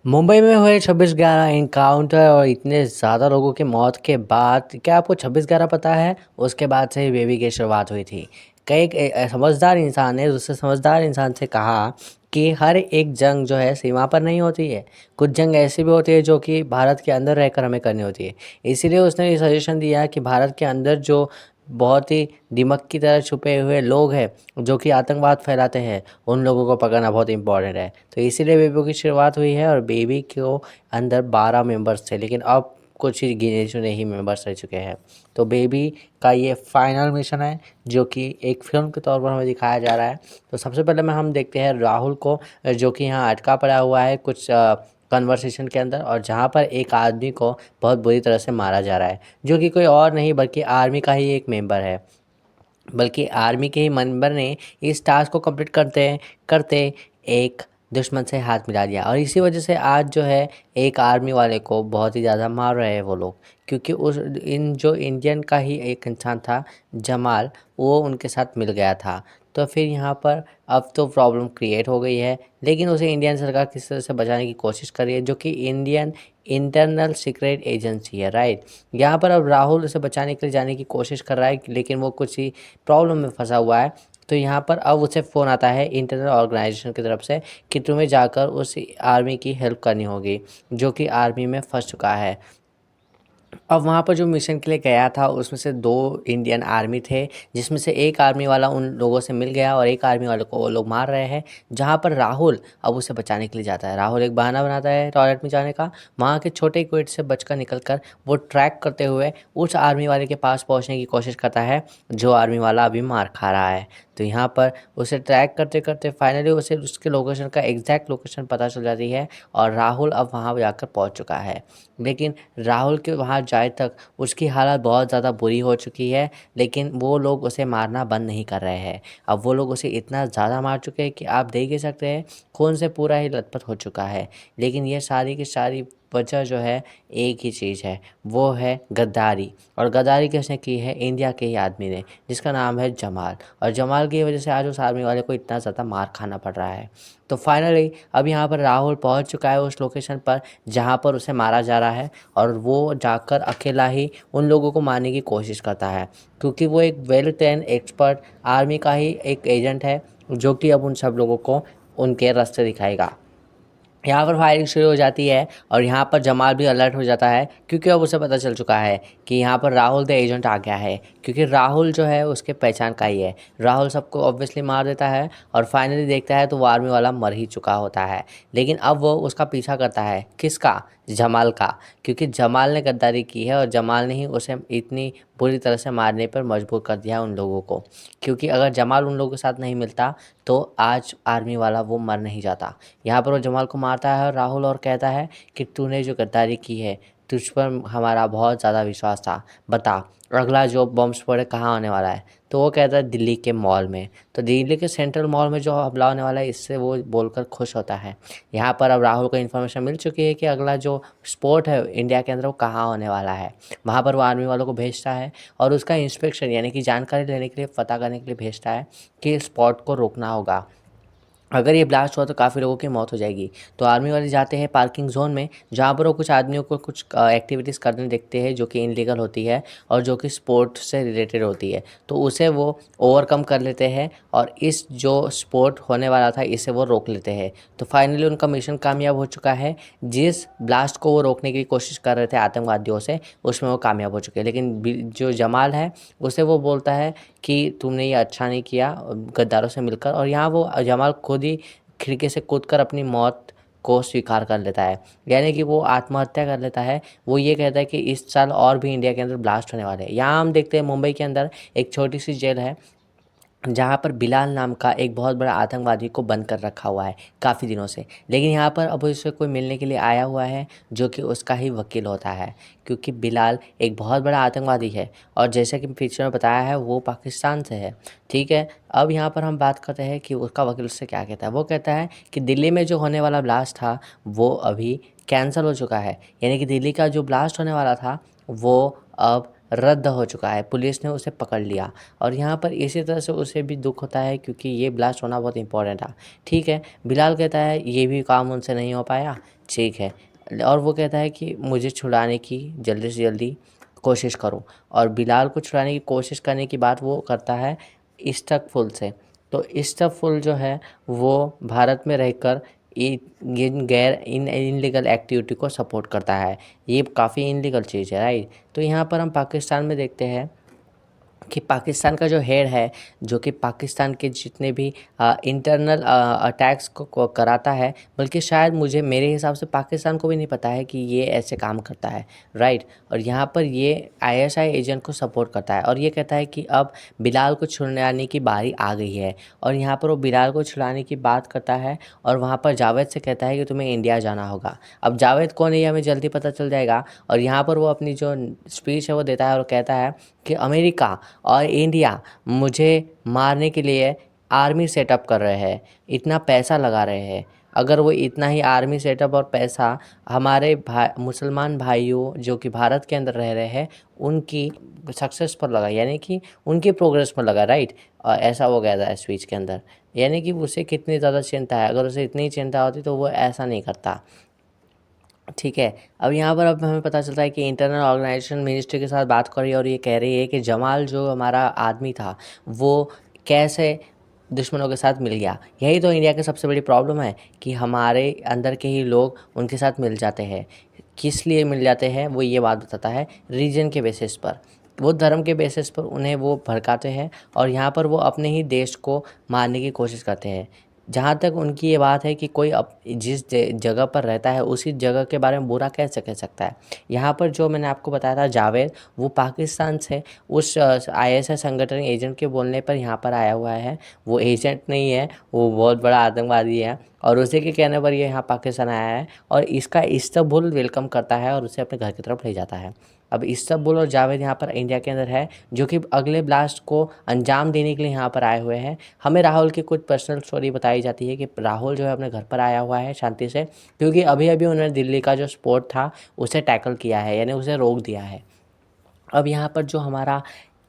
मुंबई में हुए 26/11 एनकाउंटर और इतने ज़्यादा लोगों की मौत के बाद क्या आपको 26/11 पता है? उसके बाद से ही बेबी की शुरुआत हुई थी। कई एक समझदार इंसान ने दूसरे समझदार इंसान से कहा कि हर एक जंग जो है सीमा पर नहीं होती है। कुछ जंग ऐसी भी होती है जो कि भारत के अंदर रहकर हमें करनी होती है। इसीलिए उसने ये सजेशन दिया कि भारत के अंदर जो बहुत ही दिमक की तरह छुपे हुए लोग हैं, जो कि आतंकवाद फैलाते हैं, उन लोगों को पकड़ना बहुत इम्पोर्टेंट है। तो इसीलिए बेबी की शुरुआत हुई है और बेबी को अंदर 12 मेंबर्स थे, लेकिन अब कुछ ही गिने चुने ही मेंबर्स रह चुके हैं। तो बेबी का ये फाइनल मिशन है जो कि एक फिल्म के तौर पर हमें दिखाया जा रहा है। तो सबसे पहले में हम देखते हैं राहुल को, जो कि यहाँ अटका पड़ा हुआ है कुछ कन्वर्सेशन के अंदर, और जहाँ पर एक आदमी को बहुत बुरी तरह से मारा जा रहा है, जो कि कोई और नहीं बल्कि आर्मी का ही एक मेंबर है। बल्कि आर्मी के ही मेंबर ने इस टास्क को कंप्लीट करते एक दुश्मन से हाथ मिला दिया, और इसी वजह से आज जो है एक आर्मी वाले को बहुत ही ज़्यादा मार रहे हैं वो लोग, क्योंकि उस इन जो इंडियन का ही एक इंसान था जमाल, वो उनके साथ मिल गया था। तो फिर यहाँ पर अब तो प्रॉब्लम क्रिएट हो गई है, लेकिन उसे इंडियन सरकार किस तरह से बचाने की कोशिश कर रही है, जो कि इंडियन इंटरनल सीक्रेट एजेंसी है, राइट। यहाँ पर अब राहुल उसे बचाने के लिए जाने की कोशिश कर रहा है, लेकिन वो कुछ ही प्रॉब्लम में फंसा हुआ है। तो यहाँ पर अब उसे फ़ोन आता है इंटरनल ऑर्गेनाइजेशन की तरफ से कि तुम्हें जाकर उस आर्मी की हेल्प करनी होगी, जो कि आर्मी में फंस चुका है। अब वहाँ पर जो मिशन के लिए गया था उसमें से 2 इंडियन आर्मी थे, जिसमें से एक आर्मी वाला उन लोगों से मिल गया और एक आर्मी वाले को वो लोग मार रहे हैं। जहाँ पर राहुल अब उसे बचाने के लिए जाता है। राहुल एक बहाना बनाता है टॉयलेट में जाने का। वहाँ के छोटे क्विड से बचकर निकलकर वो ट्रैक करते हुए उस आर्मी वाले के पास पहुँचने की कोशिश करता है, जो आर्मी वाला अभी मार खा रहा है। तो यहाँ पर उसे ट्रैक करते करते फाइनली उसे उसके लोकेशन का एग्जैक्ट लोकेशन पता चल जाती है, और राहुल अब वहाँ जाकर पहुँच चुका है। लेकिन राहुल के वहाँ जाए तक उसकी हालत बहुत ज़्यादा बुरी हो चुकी है, लेकिन वो लोग उसे मारना बंद नहीं कर रहे हैं। अब वो लोग उसे इतना ज़्यादा मार चुके हैं कि आप देख ही सकते हैं खून से पूरा ही लथपथ हो चुका है। लेकिन ये सारी की सारी वजह जो है एक ही चीज़ है, वो है गद्दारी। और गद्दारी किसने की है? इंडिया के ही आदमी ने, जिसका नाम है जमाल। और जमाल की वजह से आज उस आर्मी वाले को इतना ज़्यादा मार खाना पड़ रहा है। तो फाइनली अब यहाँ पर राहुल पहुँच चुका है उस लोकेशन पर जहाँ पर उसे मारा जा रहा है, और वो जाकर अकेला ही उन लोगों को मारने की कोशिश करता है, क्योंकि वो एक वेल ट्रेन एक्सपर्ट आर्मी का ही एक एजेंट है, जो कि अब उन सब लोगों को उनके रास्ते दिखाएगा। यहाँ पर फायरिंग शुरू हो जाती है, और यहाँ पर जमाल भी अलर्ट हो जाता है, क्योंकि अब उसे पता चल चुका है कि यहाँ पर राहुल द एजेंट आ गया है, क्योंकि राहुल जो है उसके पहचान का ही है। राहुल सबको ऑब्वियसली मार देता है, और फाइनली देखता है तो वो आर्मी वाला मर ही चुका होता है। लेकिन अब वो उसका पीछा करता है, किसका? जमाल का, क्योंकि जमाल ने गद्दारी की है, और जमाल ने ही उसे इतनी बुरी तरह से मारने पर मजबूर कर दिया उन लोगों को। क्योंकि अगर जमाल उन लोगों के साथ नहीं मिलता तो आज आर्मी वाला वो मर नहीं जाता। यहाँ पर वो जमाल को मारता है राहुल, और कहता है कि तूने जो गद्दारी की है, तुझ पर हमारा बहुत ज़्यादा विश्वास था, बता अगला जो बम स्फोट है कहाँ होने वाला है? तो वो कहता है दिल्ली के मॉल में। तो दिल्ली के सेंट्रल मॉल में जो हमला होने वाला है, इससे वो बोलकर खुश होता है। यहाँ पर अब राहुल को इन्फॉर्मेशन मिल चुकी है कि अगला जो स्पोर्ट है इंडिया के अंदर वो कहाँ होने वाला है। वहाँ पर वो आर्मी वालों को भेजता है, और उसका इंस्पेक्शन यानी कि जानकारी लेने के लिए, पता करने के लिए भेजता है कि स्पॉट को रोकना होगा। अगर ये ब्लास्ट हुआ तो काफ़ी लोगों की मौत हो जाएगी। तो आर्मी वाले जाते हैं पार्किंग जोन में, जहाँ पर वो कुछ आदमियों को कुछ एक्टिविटीज़ करने देखते हैं जो कि इनलीगल होती है, और जो कि स्पोर्ट से रिलेटेड होती है। तो उसे वो ओवरकम कर लेते हैं, और इस जो स्पोर्ट होने वाला था इसे वो रोक लेते हैं। तो फाइनली उनका मिशन कामयाब हो चुका है। जिस ब्लास्ट को वो रोकने की कोशिश कर रहे थे आतंकवादियों से, उसमें वो कामयाब हो चुके हैं। लेकिन जो जमाल है उसे वो बोलता है कि तुमने ये अच्छा नहीं किया गद्दारों से मिलकर, और यहाँ वो जमाल खुद ही खिड़की से कूदकर अपनी मौत को स्वीकार कर लेता है, यानी कि वो आत्महत्या कर लेता है। वो ये कहता है कि इस साल और भी इंडिया के अंदर ब्लास्ट होने वाले हैं। यहाँ हम देखते हैं मुंबई के अंदर एक छोटी सी जेल है, जहाँ पर बिलाल नाम का एक बहुत बड़ा आतंकवादी को बंद कर रखा हुआ है काफ़ी दिनों से। लेकिन यहाँ पर अब उसे कोई मिलने के लिए आया हुआ है, जो कि उसका ही वकील होता है, क्योंकि बिलाल एक बहुत बड़ा आतंकवादी है, और जैसे कि पिक्चर में बताया है वो पाकिस्तान से है। ठीक है, अब यहाँ पर हम बात करते हैं कि उसका वकील उससे क्या कहता है। वो कहता है कि दिल्ली में जो होने वाला ब्लास्ट था वो अभी कैंसिल हो चुका है, यानी कि दिल्ली का जो ब्लास्ट होने वाला था वो अब रद्द हो चुका है, पुलिस ने उसे पकड़ लिया। और यहाँ पर इसी तरह से उसे भी दुख होता है क्योंकि ये ब्लास्ट होना बहुत इंपॉर्टेंट था। ठीक है, बिलाल कहता है ये भी काम उनसे नहीं हो पाया, ठीक है, और वो कहता है कि मुझे छुड़ाने की जल्दी से जल्दी कोशिश करो। और बिलाल को छुड़ाने की कोशिश करने की बात वो करता है इस्टकफुल से। तो इस्टकफुल जो है वो भारत में रहकर इन इनलीगल एक्टिविटी को सपोर्ट करता है। ये काफ़ी इनलीगल चीज़ है, राइट। तो यहाँ पर हम पाकिस्तान में देखते हैं कि पाकिस्तान का जो हेड है, जो कि पाकिस्तान के जितने भी इंटरनल अटैक्स को कराता है, बल्कि शायद मुझे मेरे हिसाब से पाकिस्तान को भी नहीं पता है कि ये ऐसे काम करता है, राइट। और यहाँ पर ये आईएसआई एजेंट को सपोर्ट करता है और ये कहता है कि अब बिलाल को छुड़ाने की बारी आ गई है। और यहाँ पर वो बिलाल को छुड़ाने की बात करता है और वहाँ पर जावेद से कहता है कि तुम्हें इंडिया जाना होगा। अब जावेद कौन है ये हमें जल्दी पता चल जाएगा। और यहाँ पर वो अपनी जो स्पीच है वो देता है और कहता है कि अमेरिका और इंडिया मुझे मारने के लिए आर्मी सेटअप कर रहे हैं, इतना पैसा लगा रहे हैं। अगर वो इतना ही आर्मी सेटअप और पैसा हमारे मुसलमान भाइयों जो कि भारत के अंदर रह रहे हैं उनकी सक्सेस पर लगा, यानी कि उनकी प्रोग्रेस पर लगा, राइट। और ऐसा वो कहता है स्पीच के अंदर, यानी कि उसे कितनी ज़्यादा चिंता है। अगर उसे इतनी चिंता होती तो वो ऐसा नहीं करता, ठीक है। अब यहाँ पर अब हमें पता चलता है कि इंटरनल ऑर्गेनाइजेशन मिनिस्ट्री के साथ बात कर रही है और ये कह रही है कि जमाल जो हमारा आदमी था वो कैसे दुश्मनों के साथ मिल गया। यही तो इंडिया की सबसे बड़ी प्रॉब्लम है कि हमारे अंदर के ही लोग उनके साथ मिल जाते हैं। किस लिए मिल जाते हैं वो ये बात बताता है, रीजन के बेसिस पर, वो धर्म के बेसिस पर उन्हें वो भड़काते हैं और यहाँ पर वो अपने ही देश को मारने की कोशिश करते हैं। जहाँ तक उनकी ये बात है कि कोई जिस जगह पर रहता है उसी जगह के बारे में बुरा कैसे कह सकता है। यहाँ पर जो मैंने आपको बताया था जावेद, वो पाकिस्तान से उस आईएसआई संगठन एजेंट के बोलने पर यहाँ पर आया हुआ है। वो एजेंट नहीं है, वो बहुत बड़ा आतंकवादी है और उसी के कहने पर ये यहाँ पाकिस्तान आया है और इसका इस्तांबुल वेलकम करता है और उसे अपने घर की तरफ ले जाता है। अब इस्तांबुल और जावेद यहाँ पर इंडिया के अंदर है जो कि अगले ब्लास्ट को अंजाम देने के लिए यहाँ पर आए हुए हैं। हमें राहुल की कुछ पर्सनल स्टोरी बताई जाती है कि राहुल जो है अपने घर पर आया हुआ है शांति से, क्योंकि अभी अभी उन्होंने दिल्ली का जो स्पोर्ट था उसे टैकल किया है, यानी उसे रोक दिया है। अब यहाँ पर जो हमारा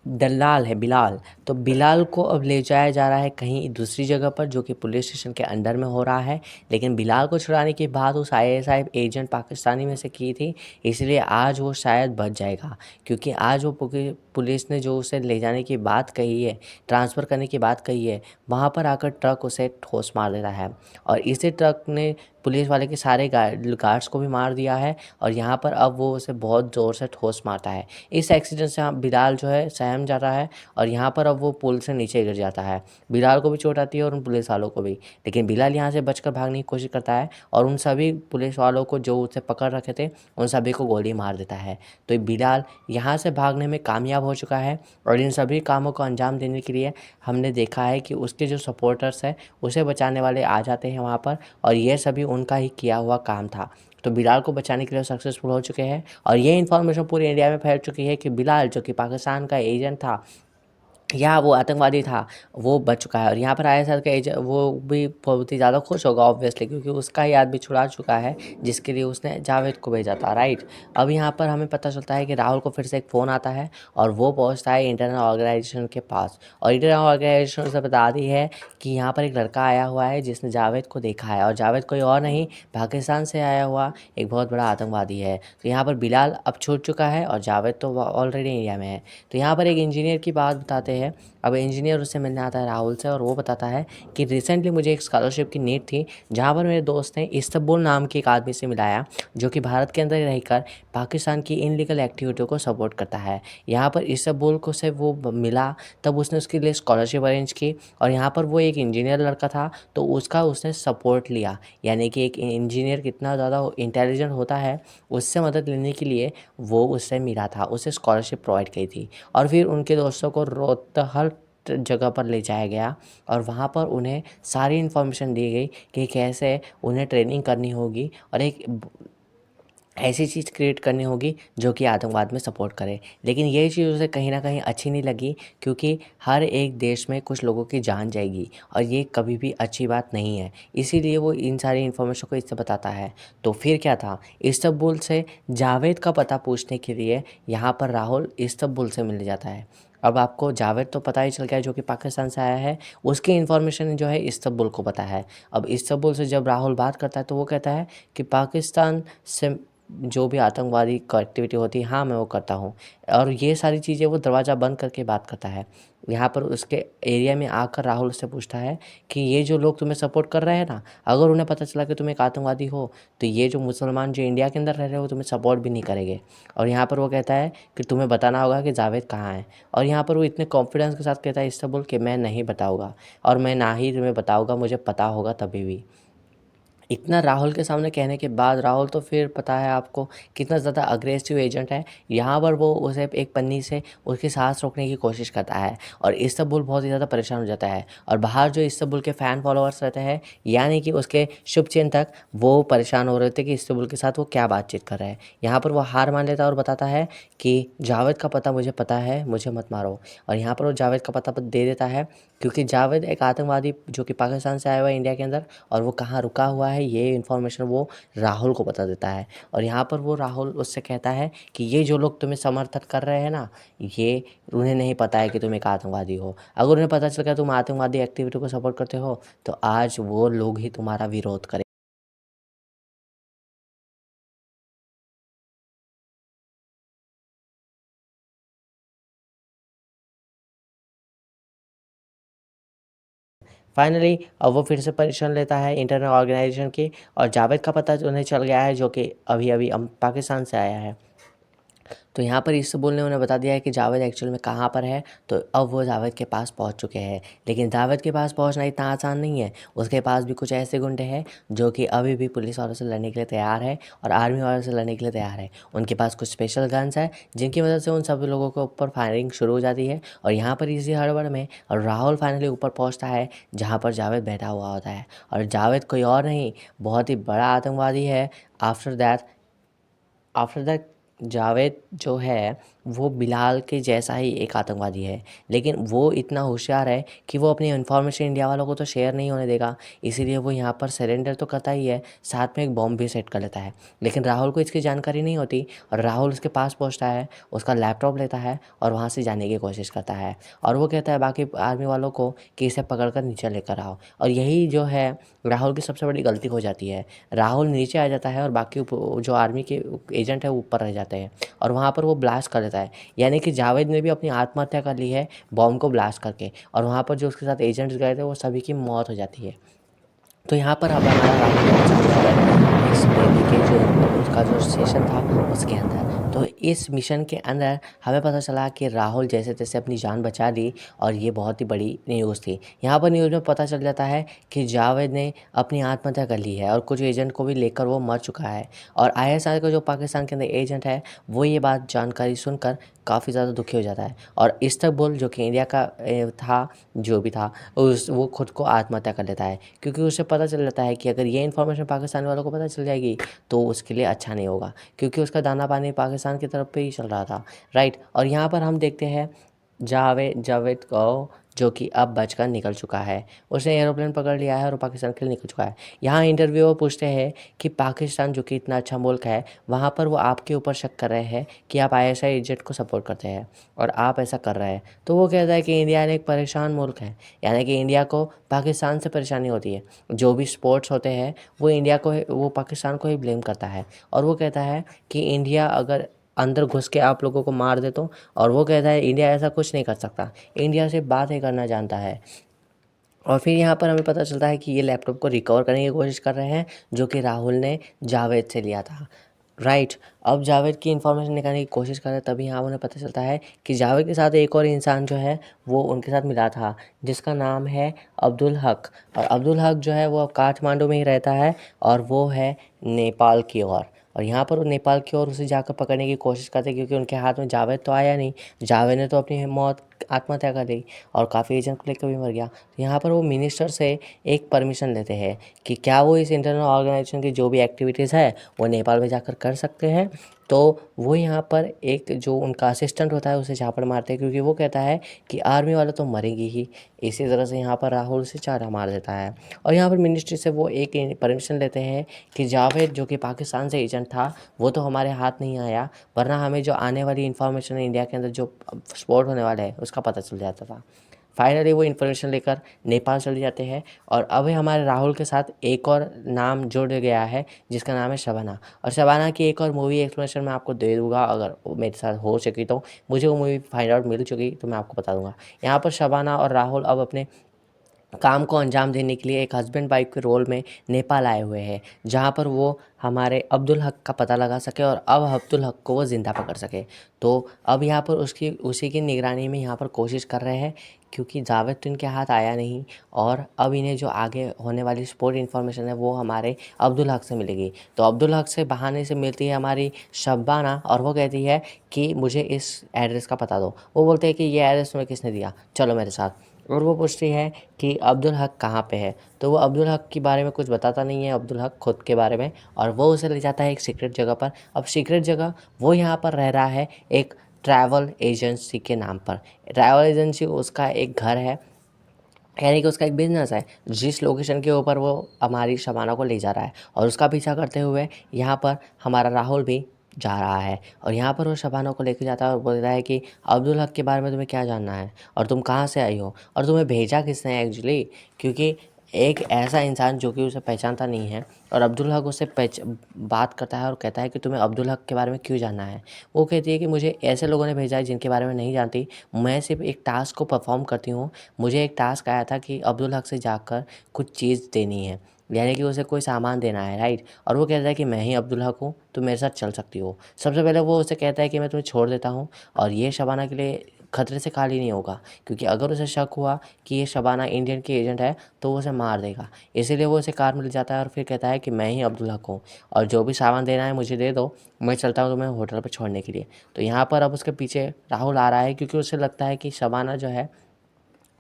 दलाल है बिलाल, तो बिलाल को अब ले जाया जा रहा है कहीं दूसरी जगह पर जो कि पुलिस स्टेशन के अंडर में हो रहा है। लेकिन बिलाल को छुड़ाने की बात उस आईएसआई एजेंट पाकिस्तानी में से की थी, इसलिए आज वो शायद बच जाएगा। क्योंकि आज वो पुलिस ने जो उसे ले जाने की बात कही है, ट्रांसफ़र करने की बात कही है, वहाँ पर आकर ट्रक उसे ठोस मार देता है और इसी ट्रक ने पुलिस वाले के सारे गार्ड्स को भी मार दिया है और यहाँ पर अब वो उसे बहुत ज़ोर से ठोस मारता है। इस एक्सीडेंट से बिलाल जो है सहम जाता है और यहाँ पर अब वो पुल से नीचे गिर जाता है। बिलाल को भी चोट आती है और उन पुलिस वालों को भी, लेकिन बिलाल यहाँ से बचकर भागने की कोशिश करता है और उन सभी पुलिस वालों को जो उसे पकड़ रखे थे उन सभी को गोली मार देता है। तो बिलाल यहाँ से भागने में कामयाब हो चुका है और इन सभी कामों को अंजाम देने के लिए हमने देखा है कि उसके जो सपोर्टर्स हैं उसे बचाने वाले आ जाते हैं वहाँ पर और ये सभी उनका ही किया हुआ काम था। तो बिलाल को बचाने के लिए सक्सेसफुल हो चुके हैं और ये इन्फॉर्मेशन पूरी इंडिया में फैल चुकी है कि बिलाल जो कि पाकिस्तान का एजेंट था या वो आतंकवादी था वो बच चुका है। और यहाँ पर आईएसआई का एजेंट वो भी बहुत ही ज़्यादा खुश होगा ऑब्वियसली, क्योंकि उसका ही आदमी छुड़ा चुका है जिसके लिए उसने जावेद को भेजा था, राइट। अब यहाँ पर हमें पता चलता है कि राहुल को फिर से एक फ़ोन आता है और वो पहुँचता है इंटरनल ऑर्गेनाइजेशन के पास और इंटरनल ऑर्गेनाइजेशन उसे बता दी है कि यहाँ पर एक लड़का आया हुआ है जिसने जावेद को देखा है और जावेद कोई और नहीं पाकिस्तान से आया हुआ एक बहुत बड़ा आतंकवादी है। तो यहाँ पर बिलाल अब छूट चुका है और जावेद तो ऑलरेडी इंडिया में है। तो यहाँ पर एक इंजीनियर की बात बताते हैं। अब इंजीनियर उससे मिलने आता है राहुल से और वो बताता है कि रिसेंटली मुझे एक स्कॉलरशिप की नीड थी जहाँ पर मेरे दोस्त ने इस्तांबुल नाम के एक आदमी से मिलाया जो कि भारत के अंदर रहकर पाकिस्तान की इनलीगल एक्टिविटी को सपोर्ट करता है। यहाँ पर इस्तांबुल को से वो मिला, तब उसने उसके लिए स्कॉलरशिप अरेंज की और यहाँ पर वो एक इंजीनियर लड़का था तो उसका उसने सपोर्ट लिया। यानी कि एक इंजीनियर कितना ज़्यादा इंटेलिजेंट होता है, उससे मदद लेने के लिए वो उससे मिला था, उसे स्कॉलरशिप प्रोवाइड की थी और फिर उनके दोस्तों को हर जगह पर ले जाया गया और वहाँ पर उन्हें सारी इन्फॉर्मेशन दी गई कि कैसे उन्हें ट्रेनिंग करनी होगी और एक ऐसी चीज़ क्रिएट करनी होगी जो कि आतंकवाद में सपोर्ट करे। लेकिन ये चीज़ उसे कहीं न कहीं अच्छी नहीं लगी, क्योंकि हर एक देश में कुछ लोगों की जान जाएगी और ये कभी भी अच्छी बात नहीं है। इसीलिए वो इन सारी इन्फॉर्मेशन को इससे बताता है। तो फिर क्या था, इस्तांबुल से जावेद का पता पूछने के लिए यहाँ पर राहुल इस्तांबुल से मिलने जाता है। अब आपको जावेद तो पता ही चल गया है जो कि पाकिस्तान से आया है, उसकी इन्फॉर्मेशन जो है इस्तांबुल को पता है। अब इस्तांबुल से जब राहुल बात करता है तो वो कहता है कि पाकिस्तान से जो भी आतंकवादी एक्टिविटी होती है, हाँ मैं वो करता हूँ। और ये सारी चीज़ें वो दरवाज़ा बंद करके बात करता है। यहाँ पर उसके एरिया में आकर राहुल उससे पूछता है कि ये जो लोग तुम्हें सपोर्ट कर रहे हैं ना, अगर उन्हें पता चला कि तुम एक आतंकवादी हो तो ये जो मुसलमान जो इंडिया के अंदर रह रहे हो, वो तुम्हें सपोर्ट भी नहीं करेंगे। और यहाँ पर वो कहता है कि तुम्हें बताना होगा कि जावेद कहाँ है। और यहाँ पर वो इतने कॉन्फिडेंस के साथ कहता है इस्तांबुल कि मैं नहीं बताऊँगा, और मैं ना ही तुम्हें बताऊँगा, मुझे पता होगा तभी भी। इतना राहुल के सामने कहने के बाद राहुल तो फिर पता है आपको कितना ज़्यादा अग्रेसिव एजेंट है। यहाँ पर वो उसे एक पन्नी से उसकी सांस रोकने की कोशिश करता है और इस्तांबुल बहुत ही ज़्यादा परेशान हो जाता है। और बाहर जो इस्तांबुल के फ़ैन फॉलोअर्स रहते हैं, यानी कि उसके शुभचिंतक, वो परेशान हो रहे थे कि इस्तांबुल के साथ वो क्या बातचीत कर रहा है। यहाँ पर वो हार मान लेता है और बताता है कि जावेद का पता मुझे पता है, मुझे मत मारो। और यहाँ पर वो जावेद का पता दे देता है, क्योंकि जावेद एक आतंकवादी जो कि पाकिस्तान से आया हुआ है इंडिया के अंदर, और वो कहाँ रुका हुआ है ये इन्फॉर्मेशन वो राहुल को बता देता है। और यहाँ पर वो राहुल उससे कहता है कि ये जो लोग तुम्हें समर्थन कर रहे हैं ना, ये उन्हें नहीं पता है कि तुम एक आतंकवादी हो। अगर उन्हें पता चल गया तुम आतंकवादी एक्टिविटी को सपोर्ट करते हो तो आज वो लोग ही तुम्हारा विरोध करें। फाइनली अब वो फिर से परमिशन लेता है इंटरनल ऑर्गेनाइजेशन की, और जावेद का पता उन्हें चल गया है जो कि अभी अभी पाकिस्तान से आया है। तो यहाँ पर इस्तांबुल ने उन्हें बता दिया है कि जावेद एक्चुअल में कहाँ पर है। तो अब वो जावेद के पास पहुँच चुके हैं। लेकिन जावेद के पास पहुँचना इतना आसान नहीं है। उसके पास भी कुछ ऐसे गुंडे हैं जो कि अभी भी पुलिस वालों से लड़ने के लिए तैयार है और आर्मी वालों से लड़ने के लिए तैयार है। उनके पास कुछ स्पेशल गन्स है जिनकी वजह से उन सभी लोगों के ऊपर फायरिंग शुरू हो जाती है। और यहाँ पर इसी हड़बड़ में राहुल फाइनली ऊपर पहुँचता है जहाँ पर जावेद बैठा हुआ होता है। और जावेद कोई और नहीं, बहुत ही बड़ा आतंकवादी है। After that after that Javed जो है वो बिलाल के जैसा ही एक आतंकवादी है। लेकिन वो इतना होशियार है कि वो अपनी इन्फॉर्मेशन इंडिया वालों को तो शेयर नहीं होने देगा। इसीलिए वो यहाँ पर सरेंडर तो करता ही है, साथ में एक बॉम्ब भी सेट कर लेता है। लेकिन राहुल को इसकी जानकारी नहीं होती और राहुल उसके पास पहुँचता है, उसका लैपटॉप लेता है और वहाँ से जाने की कोशिश करता है। और वो कहता है बाकी आर्मी वालों को कि इसे पकड़ कर नीचे लेकर आओ। और यही जो है राहुल की सबसे बड़ी गलती हो जाती है। राहुल नीचे आ जाता है और बाकी जो आर्मी के एजेंट है वो ऊपर रह जाते हैं, और वहाँ पर वो ब्लास्ट कर देता है। यानी कि जावेद ने भी अपनी आत्महत्या कर ली है बॉम्ब को ब्लास्ट करके, और वहाँ पर जो उसके साथ एजेंट्स गए थे वो सभी की मौत हो जाती है। तो यहाँ पर अब हमारा राहुल पहुँच चुका है इस बेबी के जो उसका जो स्टेशन था उसके अंदर। तो इस मिशन के अंदर हमें पता चला कि राहुल जैसे तैसे अपनी जान बचा ली, और ये बहुत ही बड़ी न्यूज़ थी। यहाँ पर न्यूज़ में पता चल जाता है कि जावेद ने अपनी आत्महत्या कर ली है और कुछ एजेंट को भी लेकर वो मर चुका है। और आईएसआई का जो पाकिस्तान के अंदर एजेंट है वो ये बात जानकारी सुनकर काफ़ी ज़्यादा दुखी हो जाता है। और इस्तकबुल जो कि इंडिया का था, जो भी था, वो खुद को आत्महत्या कर लेता है, क्योंकि उसे पता चल जाता है कि अगर ये इन्फॉर्मेशन पाकिस्तान वालों को पता चल जाएगी तो उसके लिए अच्छा नहीं होगा, क्योंकि उसका दाना पानी पाकिस्तान की तरफ पे ही चल रहा था। राइट। और यहाँ पर हम देखते हैं जावेद को, जो कि अब बचकर निकल चुका है। उसने एरोप्लेन पकड़ लिया है और पाकिस्तान के लिए निकल चुका है। यहाँ इंटरव्यूअर पूछते हैं कि पाकिस्तान जो कि इतना अच्छा मुल्क है, वहाँ पर वो आपके ऊपर शक कर रहे हैं कि आप आईएसआई एजेंट को सपोर्ट करते हैं और आप ऐसा कर रहे हैं। तो वो कहता है कि इंडिया एक परेशान मुल्क है, यानी कि इंडिया को पाकिस्तान से परेशानी होती है। जो भी स्पोर्ट्स होते हैं वो पाकिस्तान को ही ब्लेम करता है। और वो कहता है कि इंडिया अगर अंदर घुस के आप लोगों को मार दे तो, और वो कहता है इंडिया ऐसा कुछ नहीं कर सकता, इंडिया से बातें करना जानता है। और फिर यहाँ पर हमें पता चलता है कि ये लैपटॉप को रिकवर करने की कोशिश कर रहे हैं जो कि राहुल ने जावेद से लिया था। राइट। अब जावेद की इन्फॉर्मेशन निकालने की कोशिश कर रहे हैं, तभी यहाँ उन्हें पता चलता है कि जावेद के साथ एक और इंसान जो है वो उनके साथ मिला था, जिसका नाम है अब्दुल हक। और अब्दुल हक जो है वो अब काठमांडू में ही रहता है और वो है नेपाल की ओर। और यहाँ पर वो नेपाल की ओर उसे जाकर पकड़ने की कोशिश करते हैं, क्योंकि उनके हाथ में जावेद तो आया नहीं, जावेद ने तो अपनी मौत आत्महत्या कर ली और काफ़ी एजेंट को लेकर भी मर गया। तो यहाँ पर वो मिनिस्टर से एक परमिशन लेते हैं कि क्या वो इस इंटरनल ऑर्गेनाइजेशन की जो भी एक्टिविटीज़ है वो नेपाल में जाकर कर सकते हैं। तो वो यहाँ पर एक जो उनका असिस्टेंट होता है उसे झापड़ मारते हैं, क्योंकि वो कहता है कि आर्मी वाले तो मरेंगी ही। इसी तरह से यहाँ पर राहुल उसे चारा मार देता है। और यहाँ पर मिनिस्ट्री से वो एक परमिशन लेते हैं कि जावेद जो कि पाकिस्तान से एजेंट था वो तो हमारे हाथ नहीं आया, वरना हमें जो आने वाली इन्फॉर्मेशन है इंडिया के अंदर जो स्पॉट होने वाला है उसका पता चल जाता था। फाइनली वो इन्फॉर्मेशन लेकर नेपाल चले जाते हैं। और अभी हमारे राहुल के साथ एक और नाम जुड़ गया है, जिसका नाम है शबाना। और शबाना की एक और मूवी एक्सप्लेनेशन मैं आपको दे दूंगा, अगर वो मेरे साथ हो सकी तो। मुझे वो मूवी फाइंड आउट मिल चुकी तो मैं आपको बता दूंगा। यहाँ पर शबाना और राहुल अब अपने काम को अंजाम देने के लिए एक हस्बैंड वाइफ के रोल में नेपाल आए हुए हैं, जहाँ पर वो हमारे अब्दुल हक का पता लगा सके और अब अब्दुल हक को वो ज़िंदा पकड़ सके। तो अब यहाँ पर उसी की निगरानी में यहाँ पर कोशिश कर रहे हैं, क्योंकि जावेद तो इनके हाथ आया नहीं। और अब इन्हें जो आगे होने वाली स्पोर्ट इन्फॉर्मेशन है वो हमारे अब्दुल हक से मिलेगी। तो अब्दुल हक से बहाने से मिलती है हमारी शबाना, और वो कहती है कि मुझे इस एड्रेस का पता दो। वो बोलते हैं कि ये एड्रेस तुम्हें किसने दिया, चलो मेरे साथ। और वो पूछती है कि अब्दुल हक कहाँ पे है। तो वो अब्दुल हक के बारे में कुछ बताता नहीं है, अब्दुल हक खुद के बारे में, और वो उसे ले जाता है एक सीक्रेट जगह पर। अब सीक्रेट जगह वो यहाँ पर रह रहा है एक ट्रैवल एजेंसी के नाम पर। ट्रैवल एजेंसी उसका एक घर है, यानी कि उसका एक बिजनेस है, जिस लोकेशन के ऊपर वो हमारी शबाना को ले जा रहा है। और उसका पीछा करते हुए यहाँ पर हमारा राहुल भी जा रहा है। और यहाँ पर वो शबाना को लेके जाता है और बोलता है कि अब्दुल हक के बारे में तुम्हें क्या जानना है, और तुम कहाँ से आई हो, और तुम्हें भेजा किसने है एक्चुअली। क्योंकि एक ऐसा इंसान जो कि उसे पहचानता नहीं है, और अब्दुल हक उससे बात करता है और कहता है कि तुम्हें अब्दुल हक के बारे में क्यों जानना है। वो कहती है कि मुझे ऐसे लोगों ने भेजा है जिनके बारे में नहीं जानती, मैं सिर्फ एक टास्क को परफॉर्म करती हूँ। मुझे एक टास्क आया था कि अब्दुल हक से जाकर कुछ चीज़ देनी है, यानी कि उसे कोई सामान देना है, राइट। और वो कहता है कि मैं ही अब्दुल हक हूँ, तो मेरे साथ चल सकती हो। सबसे पहले वो उसे कहता है कि मैं तुम्हें छोड़ देता हूँ, और ये शबाना के लिए खतरे से खाली नहीं होगा, क्योंकि अगर उसे शक हुआ कि ये शबाना इंडियन की एजेंट है तो वो उसे मार देगा। इसीलिए वो उसे कार में ले जाता है और फिर कहता है कि मैं ही अब्दुल हक हूँ, और जो भी सामान देना है मुझे दे दो, मैं चलता हूँ तुम्हें होटल पर छोड़ने के लिए। तो यहाँ पर अब उसके पीछे राहुल आ रहा है, क्योंकि उसे लगता है कि शबाना जो है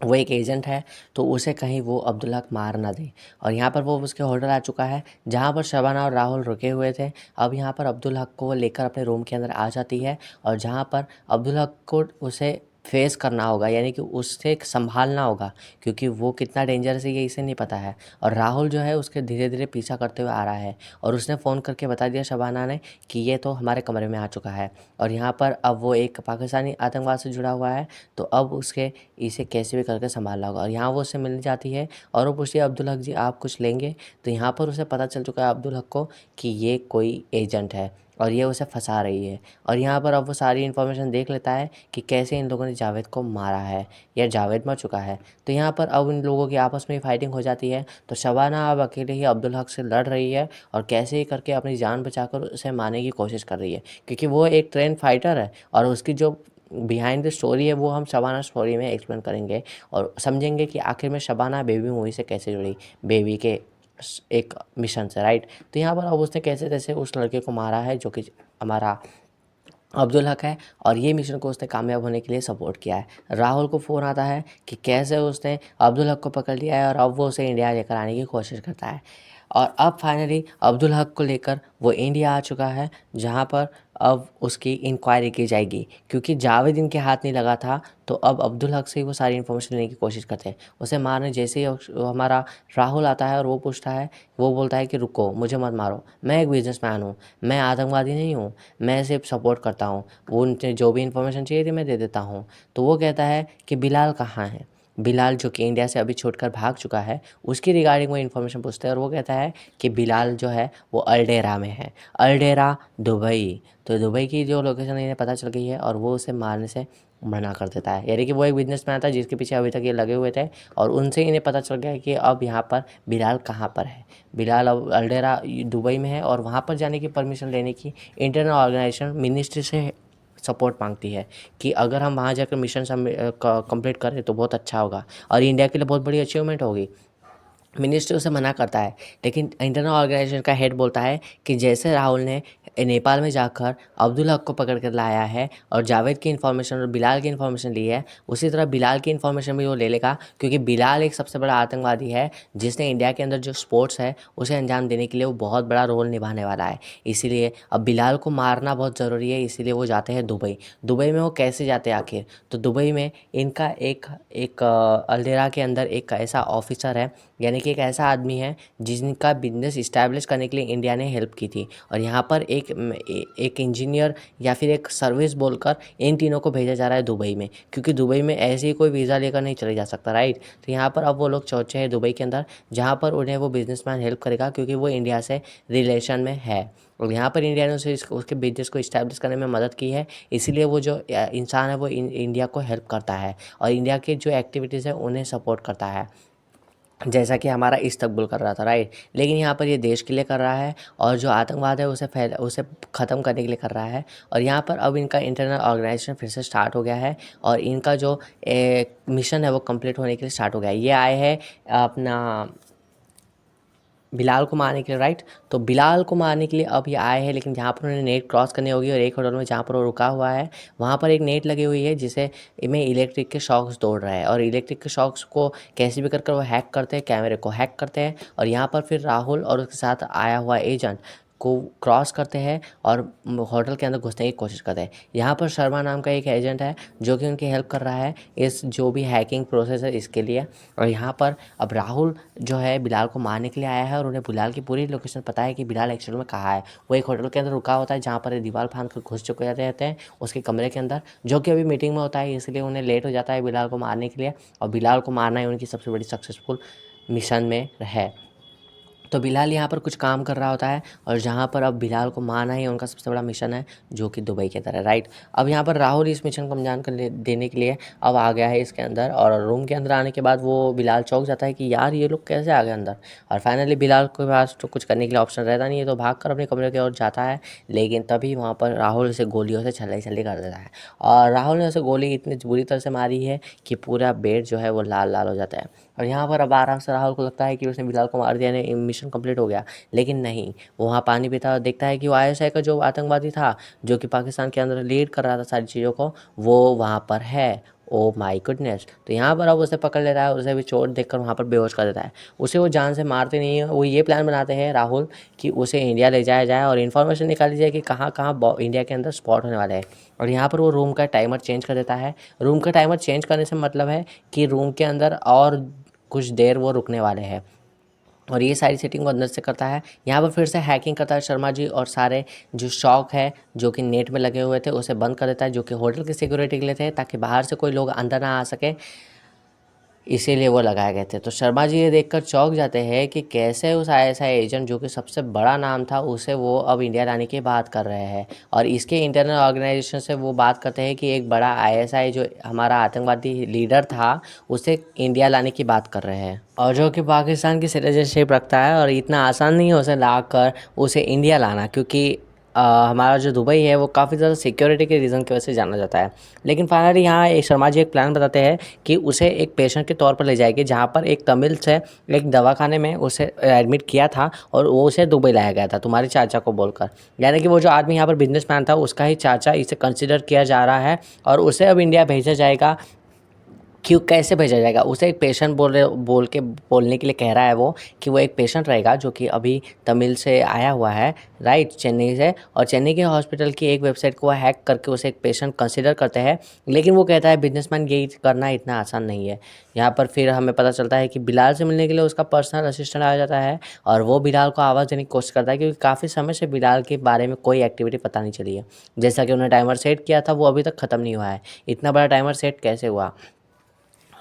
वो एक एजेंट है, तो उसे कहीं वो अब्दुल हक मार ना दे। और यहाँ पर वो उसके होटल आ चुका है जहाँ पर शबाना और राहुल रुके हुए थे। अब यहाँ पर अब्दुल हक को वो लेकर अपने रूम के अंदर आ जाती है, और जहाँ पर अब्दुल हक को उसे फेस करना होगा, यानी कि उससे संभालना होगा, क्योंकि वो कितना डेंजरस है ये इसे नहीं पता है। और राहुल जो है उसके धीरे धीरे पीछा करते हुए आ रहा है, और उसने फ़ोन करके बता दिया शबाना ने कि ये तो हमारे कमरे में आ चुका है। और यहाँ पर अब वो एक पाकिस्तानी आतंकवाद से जुड़ा हुआ है, तो अब उसके इसे कैसे भी करके संभालना होगा। और यहाँ वो उससे मिल जाती है और वो पूछती है अब्दुल हक जी आप कुछ लेंगे। तो यहाँ पर उसे पता चल चुका है अब्दुल हक को कि ये कोई एजेंट है और ये उसे फंसा रही है। और यहाँ पर अब वो सारी इन्फॉर्मेशन देख लेता है कि कैसे इन लोगों ने जावेद को मारा है, या जावेद मर चुका है। तो यहाँ पर अब इन लोगों की आपस में फाइटिंग हो जाती है। तो शबाना अब अकेले ही अब्दुल हक से लड़ रही है, और कैसे ही करके अपनी जान बचाकर उसे मारने की कोशिश कर रही है, क्योंकि वो एक ट्रेन फाइटर है। और उसकी जो बिहाइंड द स्टोरी है वो हम शबाना स्टोरी में एक्सप्लेन करेंगे, और समझेंगे कि आखिर में शबाना बेबी मूवी से कैसे जुड़ी, बेबी के एक मिशन से, राइट। तो यहाँ पर अब उसने कैसे तैसे उस लड़के को मारा है जो कि हमारा अब्दुल हक है, और ये मिशन को उसने कामयाब होने के लिए सपोर्ट किया है। राहुल को फ़ोन आता है कि कैसे उसने अब्दुल हक को पकड़ लिया है, और अब वो उसे इंडिया लेकर आने की कोशिश करता है। और अब फाइनली अब्दुल हक को लेकर वो इंडिया आ चुका है, जहाँ पर अब उसकी इंक्वायरी की जाएगी, क्योंकि जावेद इनके हाथ नहीं लगा था। तो अब अब्दुल हक से ही वो सारी इन्फॉर्मेशन लेने की कोशिश करते हैं। उसे मारने जैसे ही हमारा राहुल आता है और वो पूछता है, वो बोलता है कि रुको मुझे मत मारो, मैं एक बिजनेसमैन हूँ, मैं आतंकवादी नहीं हूँ, मैं सिर्फ सपोर्ट करता हूँ, वो उनसे जो भी इन्फॉर्मेशन चाहिए थी मैं दे देता हूँ। तो वो कहता है कि बिलाल कहाँ है। बिलाल जो कि इंडिया से अभी छोड़कर भाग चुका है उसकी रिगार्डिंग वो इन्फॉर्मेशन पूछते हैं और वो कहता है कि बिलाल जो है वो अल्डेरा में है, अल्डेरा दुबई। तो दुबई की जो लोकेशन इन्हें पता चल गई है और वो उसे मारने से मना कर देता है। यानी कि वो एक बिजनेसमैन था जिसके पीछे अभी तक ये लगे हुए थे और उनसे इन्हें पता चल गया है कि अब यहाँ पर बिलाल कहाँ पर है। बिलाल अब अल्डेरा दुबई में है और वहाँ पर जाने की परमिशन लेने की इंटरनल ऑर्गेनाइजेशन मिनिस्ट्री से सपोर्ट मांगती है कि अगर हम वहाँ जाकर मिशन कंप्लीट करें तो बहुत अच्छा होगा और इंडिया के लिए बहुत बड़ी अचीवमेंट होगी। मिनिस्टर उसे मना करता है, लेकिन इंटरनल ऑर्गेनाइजेशन का हेड बोलता है कि जैसे राहुल ने नेपाल में जाकर अब्दुल हक को पकड़ कर लाया है और जावेद की इन्फॉर्मेशन और बिलाल की इन्फॉर्मेशन ली है, उसी तरह बिलाल की इन्फॉर्मेशन भी वो ले लेगा, क्योंकि बिलाल एक सबसे बड़ा आतंकवादी है जिसने इंडिया के अंदर जो स्पोर्ट्स है उसे अंजाम देने के लिए वो बहुत बड़ा रोल निभाने वाला है। इसीलिए अब बिलाल को मारना बहुत ज़रूरी है, इसीलिए वो जाते हैं दुबई। दुबई में वो कैसे जाते हैं आखिर? तो दुबई में इनका एक एक अल्देरा के अंदर एक ऐसा ऑफिसर है, यानी कि एक ऐसा आदमी है जिनका बिजनेस इस्टेब्लिश करने के लिए इंडिया ने हेल्प की थी और यहाँ पर एक इंजीनियर या फिर एक सर्विस बोलकर इन तीनों को भेजा जा रहा है दुबई में, क्योंकि दुबई में ऐसे ही कोई वीज़ा लेकर नहीं चले जा सकता, राइट। तो यहाँ पर अब वो लोग पहुंचे हैं दुबई के अंदर, जहाँ पर उन्हें वो बिजनेसमैन हेल्प करेगा क्योंकि वो इंडिया से रिलेशन में है और यहाँ पर इंडिया ने उसे उसके बिजनेस को इस्टेब्लिश करने में मदद की है। इसीलिए वो जो इंसान है वो इंडिया को हेल्प करता है और इंडिया के जो एक्टिविटीज़ है उन्हें सपोर्ट करता है, जैसा कि हमारा इस्तकबुल कर रहा था, राइट। लेकिन यहाँ पर ये देश के लिए कर रहा है और जो आतंकवाद है उसे ख़त्म करने के लिए कर रहा है। और यहाँ पर अब इनका इंटरनल ऑर्गेनाइजेशन फिर से स्टार्ट हो गया है और इनका जो मिशन है वो कंप्लीट होने के लिए स्टार्ट हो गया है। ये आए हैं अपना बिलाल को मारने के लिए, राइट। तो बिलाल को मारने के लिए अब ये आए हैं, लेकिन जहाँ पर उन्हें नेट क्रॉस करनी होगी और एक होटल में जहाँ पर वो रुका हुआ है वहाँ पर एक नेट लगी हुई है जिसे में इलेक्ट्रिक के शॉक्स दौड़ रहा है और इलेक्ट्रिक के शॉक्स को कैसे भी कर वो हैक करते हैं, कैमरे को हैक करते हैं और यहाँ पर फिर राहुल और उसके साथ आया हुआ एजेंट को क्रॉस करते हैं और होटल के अंदर घुसने की कोशिश करते हैं। यहाँ पर शर्मा नाम का एक एजेंट है जो कि उनकी हेल्प कर रहा है इस जो भी हैकिंग प्रोसेस है इसके लिए। और यहाँ पर अब राहुल जो है बिलाल को मारने के लिए आया है और उन्हें बिलाल की पूरी लोकेशन पता है कि बिलाल एक्चुअल में कहाँ है। वो एक होटल के अंदर रुका होता है जहाँ पर दीवार फांद कर घुस चुके रहते हैं उसके कमरे के अंदर, जो कि अभी मीटिंग में होता है, इसलिए उन्हें लेट हो जाता है बिलाल को मारने के लिए और बिलाल को मारना ही उनकी सबसे बड़ी सक्सेसफुल मिशन में है। तो बिलाल यहाँ पर कुछ काम कर रहा होता है और जहाँ पर अब बिलाल को मारना ही उनका सबसे बड़ा मिशन है, जो कि दुबई की तरह, राइट। अब यहाँ पर राहुल इस मिशन को अंजाम देने के लिए अब आ गया है इसके अंदर और रूम के अंदर आने के बाद वो बिलाल चौंक जाता है कि यार ये लोग कैसे आ गए अंदर। और फाइनली बिलाल के पास तो कुछ करने के लिए ऑप्शन रहता नहीं है, तो भाग कर अपने कमरे की ओर जाता है, लेकिन तभी वहाँ पर राहुल उसे गोलियों से छल्ले छल्ले कर देता है और राहुल ने उसे गोली इतनी बुरी तरह से मारी है कि पूरा बेड जो है वो लाल लाल हो जाता है। और यहाँ पर अब आराम से राहुल को लगता है कि उसने बिलाल को मार दिया, ने मिशन कंप्लीट हो गया, लेकिन नहीं। वो वहाँ पानी पीता और देखता है कि वो आईएसआई का जो आतंकवादी था जो कि पाकिस्तान के अंदर लीड कर रहा था सारी चीज़ों को, वो वहाँ पर है। Oh my goodness. तो यहाँ पर अब उसे पकड़ लेता है, उसे भी चोट देखकर वहाँ पर बेहोश कर देता है। उसे वो जान से मारते नहीं है, वो ये प्लान बनाते हैं राहुल कि उसे इंडिया ले जाया जाए और इन्फॉर्मेशन निकाली जाए कि कहाँ कहाँ इंडिया के अंदर स्पॉट होने वाले हैं। और यहाँ पर वो रूम का टाइमर चेंज कर देता है। रूम का टाइमर चेंज करने से मतलब है कि रूम के अंदर और कुछ देर वो रुकने वाले हैं और ये सारी सेटिंग वो अंदर से करता है। यहाँ पर फिर से हैकिंग करता है शर्मा जी और सारे जो शॉक है जो कि नेट में लगे हुए थे उसे बंद कर देता है, जो कि होटल की सिक्योरिटी के लिए थे ताकि बाहर से कोई लोग अंदर ना आ सके, इसीलिए वो लगाए गए थे। तो शर्मा जी ये देखकर चौंक जाते हैं कि कैसे उस आईएसआई एजेंट जो कि सबसे बड़ा नाम था उसे वो अब इंडिया लाने की बात कर रहे हैं और इसके इंटरनल ऑर्गेनाइजेशन से वो बात करते हैं कि एक बड़ा आईएसआई जो हमारा आतंकवादी लीडर था उसे इंडिया लाने की बात कर रहे हैं और जो कि पाकिस्तान की सिटीजनशिप रखता है और इतना आसान नहीं है उसे ला कर उसे इंडिया लाना, क्योंकि हमारा जो दुबई है वो काफ़ी ज़्यादा सिक्योरिटी के रीज़न की वजह से जाना जाता है। लेकिन फाइनली यहाँ एक शर्मा जी एक प्लान बताते हैं कि उसे एक पेशेंट के तौर पर ले जाएगी, जहाँ पर एक तमिल से एक दवाखाने में उसे एडमिट किया था और वो उसे दुबई लाया गया था तुम्हारे चाचा को बोलकर। यानी कि वो जो आदमी यहाँ पर बिजनेसमैन था उसका ही चाचा इसे कंसिडर किया जा रहा है और उसे अब इंडिया भेजा जाएगा। क्यों कैसे भेजा जाएगा? उसे एक पेशेंट बोलने के लिए कह रहा है वो कि वो एक पेशेंट रहेगा जो कि अभी तमिल से आया हुआ है, राइट, चेन्नई से, और चेन्नई के हॉस्पिटल की एक वेबसाइट को हैक करके उसे एक पेशेंट कंसिडर करते हैं। लेकिन वो कहता है बिजनेसमैन यही करना इतना आसान नहीं है। यहाँ पर फिर हमें पता चलता है कि बिलाल से मिलने के लिए उसका पर्सनल असिस्टेंट आ जाता है और वो बिलाल को आवाज़ देने की कोशिश करता है, क्योंकि काफ़ी समय से बिलाल के बारे में कोई एक्टिविटी पता नहीं चली है। जैसा कि उन्होंने टाइमर सेट किया था वो अभी तक ख़त्म नहीं हुआ है। इतना बड़ा टाइमर सेट कैसे हुआ?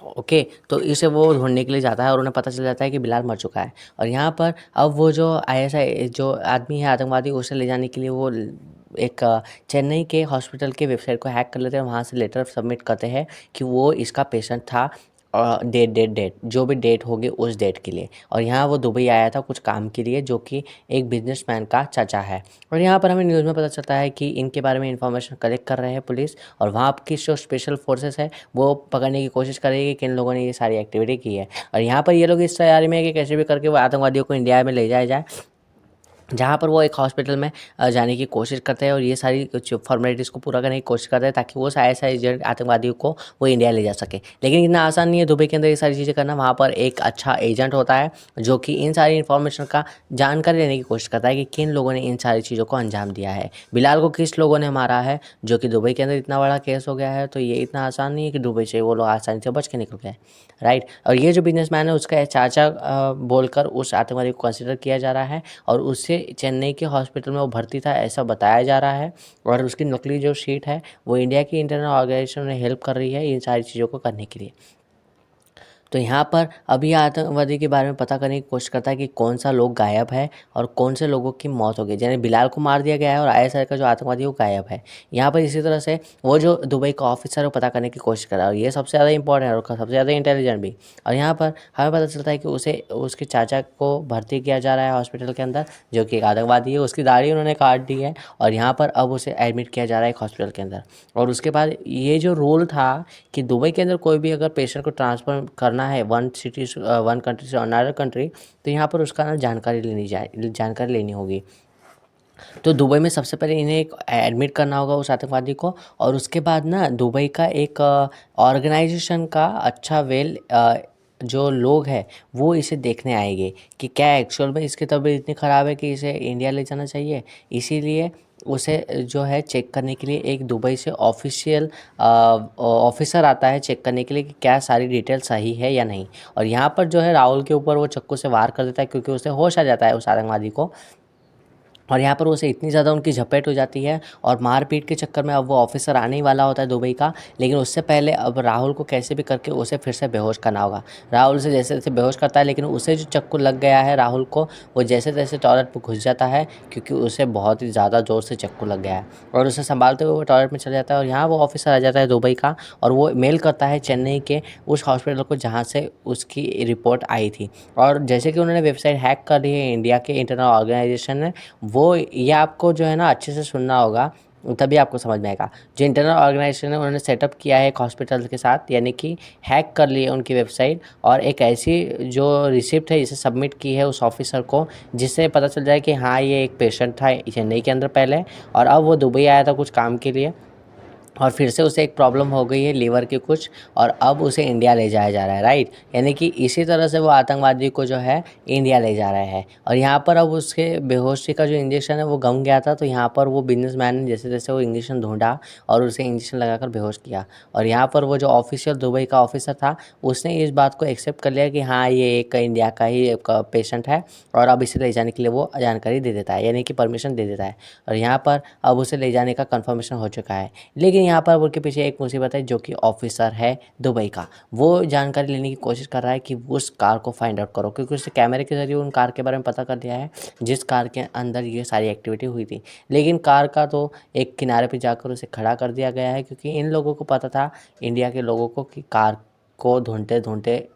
ओके, तो इसे वो ढूँढने के लिए जाता है और उन्हें पता चल जाता है कि बिलाल मर चुका है। और यहाँ पर अब वो जो आईएसआई जो आदमी है आतंकवादी, उसे ले जाने के लिए वो एक चेन्नई के हॉस्पिटल के वेबसाइट को हैक कर लेते हैं, वहाँ से लेटर सबमिट करते हैं कि वो इसका पेशेंट था, डेट जो भी डेट होगी उस डेट के लिए। और यहाँ वो दुबई आया था कुछ काम के लिए, जो कि एक बिजनेसमैन का चाचा है। और यहाँ पर हमें न्यूज़ में पता चलता है कि इनके बारे में इंफॉर्मेशन कलेक्ट कर रहे हैं पुलिस, और वहाँ की जो स्पेशल फोर्सेस है वो पकड़ने की कोशिश करेगी कि किन लोगों ने ये सारी एक्टिविटी की है। और यहाँ पर ये लोग इस तैयारी में है कि कैसे भी करके वो आतंकवादियों को इंडिया में ले जाया जाए, जहाँ पर वो एक हॉस्पिटल में जाने की कोशिश करते हैं और ये सारी कुछ फॉर्मेलिटीज़ को पूरा करने की कोशिश करते हैं, ताकि वो आईएसआई एजेंट आतंकवादियों को वो इंडिया ले जा सके। लेकिन इतना आसान नहीं है दुबई के अंदर ये सारी चीज़ें करना। वहाँ पर एक अच्छा एजेंट होता है जो कि इन सारी इन्फॉर्मेशन का जानकारी लेने की कोशिश करता है कि किन लोगों ने इन सारी चीज़ों को अंजाम दिया है, बिलाल को किस लोगों ने मारा है, जो कि दुबई के अंदर इतना बड़ा केस हो गया है। तो ये इतना आसान नहीं है कि दुबई से वो लोग आसानी से बच के निकल गए, राइट। और ये जो बिजनेसमैन है उसका चाचा बोलकर उस आतंकवादी को कंसिडर किया जा रहा है, और उससे चेन्नई के हॉस्पिटल में वो भर्ती था ऐसा बताया जा रहा है। और उसकी नकली जो शीट है वो इंडिया की इंटरनल ऑर्गेनाइजेशन में हेल्प कर रही है इन सारी चीज़ों को करने के लिए। तो यहाँ पर अभी आतंकवादी के बारे में पता करने की कोशिश करता है कि कौन सा लोग गायब है और कौन से लोगों की मौत हो गई। जैसे बिलाल को मार दिया गया है और आईएसआई का जो आतंकवादी वो गायब है। यहाँ पर इसी तरह से वो जो दुबई का ऑफिसर है वो पता करने की कोशिश कर रहा है, और ये सबसे ज़्यादा इंपॉर्टेंट है और सबसे ज़्यादा इंटेलिजेंट भी। और यहाँ पर हमें पता चलता है कि उसे उसके चाचा को भर्ती किया जा रहा है हॉस्पिटल के अंदर, जो कि एक आतंकवादी है। उसकी दाढ़ी उन्होंने काट दी है और यहाँ पर अब उसे एडमिट किया जा रहा है एक हॉस्पिटल के अंदर। और उसके बाद ये जो रूल था कि दुबई के अंदर कोई भी अगर पेशेंट को ट्रांसफ़र करना है वन कंट्री से अनदर कंट्री, तो यहाँ पर उसका ना जानकारी लेनी होगी। तो दुबई में सबसे पहले इन्हें एक एडमिट करना होगा उस आतंकवादी को, और उसके बाद ना दुबई का एक ऑर्गेनाइजेशन का अच्छा जो लोग हैं वो इसे देखने आएंगे कि क्या एक्चुअल में इसकी तबीयत इतनी ख़राब है कि इसे इंडिया ले जाना चाहिए। इसीलिए उसे जो है चेक करने के लिए एक दुबई से ऑफिशियल ऑफिसर आता है चेक करने के लिए कि क्या सारी डिटेल सही है या नहीं। और यहाँ पर जो है राहुल के ऊपर वो चाकू से वार कर देता है, क्योंकि उसे होश आ जाता है उस आतंकवादी को। और यहाँ पर उसे इतनी ज़्यादा उनकी झपेट हो जाती है, और मारपीट के चक्कर में अब वो ऑफिसर आने ही वाला होता है दुबई का। लेकिन उससे पहले अब राहुल को कैसे भी करके उसे फिर से बेहोश करना होगा। राहुल से जैसे जैसे बेहोश करता है, लेकिन उसे जो चक्कू लग गया है राहुल को, वो जैसे तैसे टॉयलेट में घुस जाता है, क्योंकि उसे बहुत ही ज़्यादा ज़ोर से चक्कू लग गया है। और उसे संभालते हुए वो टॉयलेट में चला जाता है, और यहाँ वो ऑफिसर आ जाता है दुबई का, और वो मेल करता है चेन्नई के उस हॉस्पिटल को जहाँ से उसकी रिपोर्ट आई थी। और जैसे कि उन्होंने वेबसाइट हैक कर दी है इंडिया के इंटरनल ऑर्गेनाइजेशन ने, वो ये आपको जो है ना अच्छे से सुनना होगा, तभी आपको समझ में आएगा। जो इंटरनल ऑर्गेनाइजेशन है उन्होंने सेटअप किया है एक हॉस्पिटल के साथ, यानी कि हैक कर लिए उनकी वेबसाइट, और एक ऐसी जो रिसिप्ट है इसे सबमिट की है उस ऑफिसर को, जिससे पता चल जाए कि हाँ ये एक पेशेंट था चेन्नई के अंदर पहले, और अब वो दुबई आया था कुछ काम के लिए, और फिर से उसे एक प्रॉब्लम हो गई है लीवर की कुछ, और अब उसे इंडिया ले जाया जा रहा है, राइट। यानी कि इसी तरह से वो आतंकवादी को जो है इंडिया ले जा रहा है। और यहाँ पर अब उसके बेहोशी का जो इंजेक्शन है वो गम गया था, तो यहाँ पर वो बिजनेसमैन ने जैसे जैसे वो इंजेक्शन ढूंढा और उसे इंजेक्शन लगाकर बेहोश किया। और यहाँ पर वो जो ऑफिशियल दुबई का ऑफिसर था उसने इस बात को एक्सेप्ट कर लिया कि हाँ ये एक इंडिया का ही एक पेशेंट है, और अब इसे ले जाने के लिए वो जानकारी दे देता है, यानी कि परमिशन दे देता है। और यहाँ पर अब उसे ले जाने का कन्फर्मेशन हो चुका है। लेकिन यहाँ पर उनके पीछे एक मुसीबत है, जो कि ऑफिसर है दुबई का। वो जानकारी लेने की कोशिश कर रहा है कि उस कार को फाइंड आउट करो, क्योंकि उसने कैमरे के जरिए उन कार के बारे में पता कर दिया है जिस कार के अंदर ये सारी एक्टिविटी हुई थी। लेकिन कार का तो एक किनारे पे जाकर उसे खड़ा कर दिया गया है, क्योंकि इन लोगों को पता था, इंडिया के लोगों को, कि कार को ढूंढते ढूंढते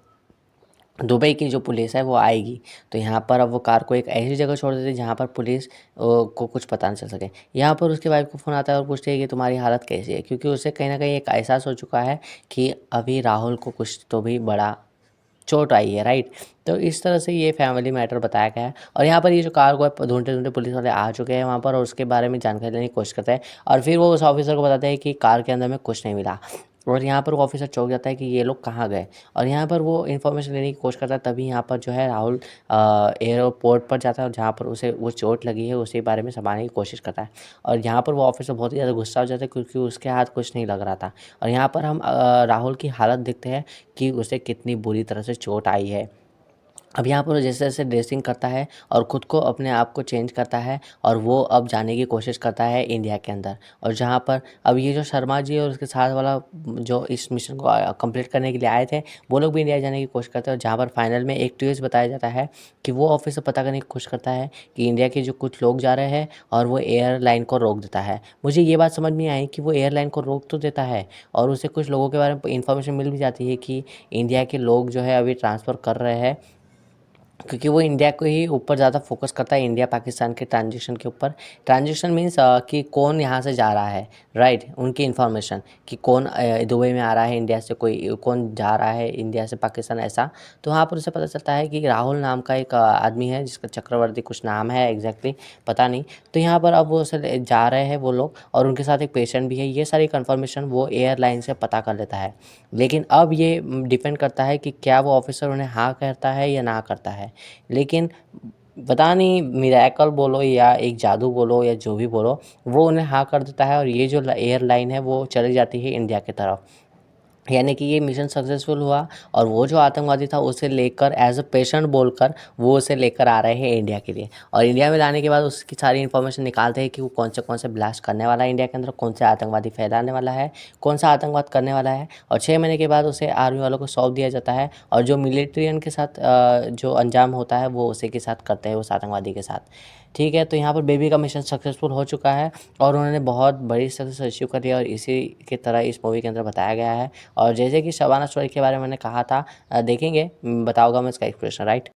दुबई की जो पुलिस है वो आएगी। तो यहाँ पर अब वो कार को एक ऐसी जगह छोड़ देते हैं जहाँ पर पुलिस को कुछ पता न चल सके। यहाँ पर उसके वाइफ को फ़ोन आता है और पूछती है कि तुम्हारी हालत कैसी है, क्योंकि उसे कहीं न कहीं एक एहसास हो चुका है कि अभी राहुल को कुछ तो भी बड़ा चोट आई है, राइट। तो इस तरह से ये फैमिली मैटर बताया गया है। और यहाँ पर ये जो कार को ढूंढते ढूंढते पुलिस वाले आ चुके हैं वहाँ पर, और उसके बारे में जानकारी लेने की कोशिश करते हैं, और फिर वो उस ऑफिसर को बताते हैं कि कार के अंदर में कुछ नहीं मिला। और यहाँ पर वो ऑफिसर चौंक जाता है कि ये लोग कहाँ गए। और यहाँ पर वो इन्फॉर्मेशन लेने की कोशिश करता है, तभी यहाँ पर जो है राहुल एयरपोर्ट पर जाता है, और जहाँ पर उसे वो चोट लगी है उसी बारे में संभालने की कोशिश करता है। और यहाँ पर वो ऑफिसर बहुत ही ज़्यादा गुस्सा हो जाता है, क्योंकि उसके हाथ कुछ नहीं लग रहा था। और यहाँ पर हम राहुल की हालत देखते हैं कि उसे कितनी बुरी तरह से चोट आई है। अब यहाँ पर वो जैसे-जैसे ड्रेसिंग करता है और खुद को अपने आप को चेंज करता है और वो अब जाने की कोशिश करता है इंडिया के अंदर। और जहाँ पर अब ये जो शर्मा जी और उसके साथ वाला जो इस मिशन को कंप्लीट करने के लिए आए थे, वो लोग भी इंडिया जाने की कोशिश करते हैं और जहाँ पर फाइनल में एक ट्विस्ट बताया जाता है कि वो ऑफ़िसर पता करने की कोशिश करता है कि इंडिया के जो कुछ लोग जा रहे हैं और वो एयरलाइन को रोक देता है। मुझे ये बात समझ में आई कि वो एयरलाइन को रोक तो देता है और उसे कुछ लोगों के बारे में इन्फॉर्मेशन मिल भी जाती है कि इंडिया के लोग जो है अभी ट्रांसफ़र कर रहे हैं, क्योंकि वो इंडिया को ही ऊपर ज़्यादा फोकस करता है, इंडिया पाकिस्तान के ट्रांज़ैक्शन के ऊपर। ट्रांज़ैक्शन मीन्स कि कौन यहाँ से जा रहा है, राइट? उनकी इन्फॉर्मेशन कि कौन दुबई में आ रहा है इंडिया से, कोई कौन जा रहा है इंडिया से पाकिस्तान, ऐसा। तो वहाँ पर उसे पता चलता है कि राहुल नाम का एक आदमी है जिसका चक्रवर्ती कुछ नाम है, एग्ज़ैक्टली पता नहीं। तो यहाँ पर अब वो जा रहे हैं वो लोग और उनके साथ एक पेशेंट भी है। ये सारी कन्फर्मेशन वो एयरलाइन से पता कर लेता है। लेकिन अब ये डिपेंड करता है कि क्या वो ऑफ़िसर उन्हें हाँ कहता है या ना करता है। लेकिन पता नहीं, मिरेकल बोलो या एक जादू बोलो या जो भी बोलो, वो उन्हें हाँ कर देता है और ये जो एयरलाइन है वो चली जाती है इंडिया की तरफ। यानी कि ये मिशन सक्सेसफुल हुआ और वो जो आतंकवादी था उसे लेकर एज अ पेशेंट बोलकर वो उसे लेकर आ रहे हैं इंडिया के लिए। और इंडिया में लाने के बाद उसकी सारी इन्फॉर्मेशन निकालते हैं कि वो कौन से ब्लास्ट करने वाला है इंडिया के अंदर, कौन से आतंकवादी फैलाने वाला है, कौन सा आतंकवाद करने वाला है। और 6 महीने के बाद उसे आर्मी वालों को सौंप दिया जाता है और जो मिलिट्रियन के साथ जो अंजाम होता है वो उसी के साथ करते हैं, उस आतंकवादी के साथ। ठीक है, तो यहाँ पर बेबी का मिशन सक्सेसफुल हो चुका है और उन्होंने बहुत बड़ी सक्सेस अचीव कर लिया और इसी की तरह इस मूवी के अंदर बताया गया है। और जैसे कि शबाना स्टोरी के बारे में मैंने कहा था, देखेंगे, बताऊँगा मैं इसका एक्सप्लेनेशन, राइट।